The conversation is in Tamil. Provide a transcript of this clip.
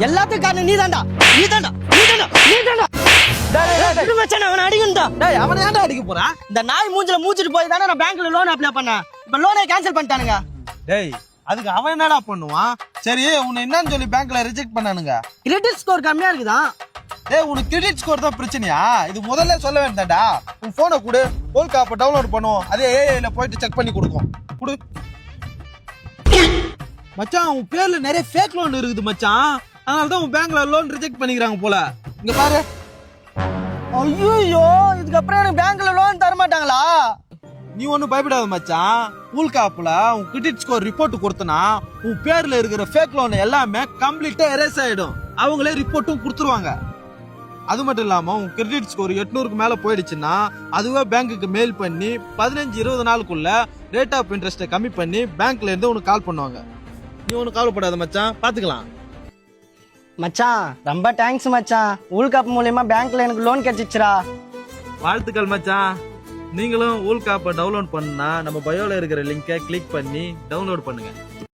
எல்லாத்துக்கும் காரணம் நீதான்டா. மச்சான் அவனை அடிக்கணும்டா. டேய் அவனை ஏன்டா அடிக்க போறான்? இந்த நாய் மூஞ்சில மூஞ்சிட்டு போய் தானே நான் பேங்க்ல லோன் அப்ளை பண்ணேன். இப்ப லோனை கேன்சல் பண்ணிட்டானுங்க. டேய் அதுக்கு அவன் என்னடா பண்ணுவான்? சரி உன்னை என்னன்னு சொல்லி பேங்க்ல ரிஜெக்ட் பண்ணானுங்க? கிரெடிட் ஸ்கோர் கம்மியா இருக்குதான். டேய் உனக்கு கிரெடிட் ஸ்கோர் தான் பிரச்சனையா? இது முதல்ல சொல்ல வேண்டாம்டா. உன் போனை கொடு, கோல்ட் ஆப் டவுன்லோட் பண்ணுவோம். அதே ஏஐல போயிட்டு செக் பண்ணி கொடுக்கும். கொடு மச்சான். உன் பேர்ல நிறைய ஃபேக் லோன் இருக்குது மச்சான். அதனால தான் உன் பேங்க்ல லோன் ரிஜெக்ட் பண்ணிக்கிறாங்க போல. இங்க பாரு. ஐயோ இதுக்கப்புறம் எனக்கு பேங்க்ல லோன் தர மாட்டாங்களா? நீ ஒன்னும் பயப்படாத மச்சான். கூல் காப்ல உன் கிரெடிட் ஸ்கோர் ரிப்போர்ட் கொடுத்தனா உன் பேர்ல இருக்கிற ஃபேக் லோன் எல்லாமே கம்ப்ளீட்டா எரேஸ் ஆயிடும். அவங்களே ரிப்போர்ட்டும் கொடுத்துருவாங்க. அது மட்டும் இல்லாம உன் கிரெடிட் ஸ்கோர் 800க்கு மேல போயிடுச்சுன்னா அதுவே பேங்க்குக்கு மெயில் பண்ணி 15-20 நாளுக்குள்ள ரேட் ஆஃப் இன்ட்ரெஸ்ட்டை கம்மி பண்ணி பேங்க்ல இருந்து உனக்கு கால் பண்ணுவாங்க. நீ ஒன்னும் கவலைப்படாத மச்சான், பாத்துக்கலாம். மச்சான் ரொம்ப தேங்க்ஸ் மச்சான். ஊல் காப் மூலியமா பேங்க்ல எனக்கு லோன் கிடைச்சிச்சுடா. வாழ்த்துக்கள் மச்சான். நீங்களும் ஊல் காப்பை டவுன்லோட் பண்ணா நம்ம பயோல இருக்கிற லிங்கை கிளிக் பண்ணி டவுன்லோட் பண்ணுங்க.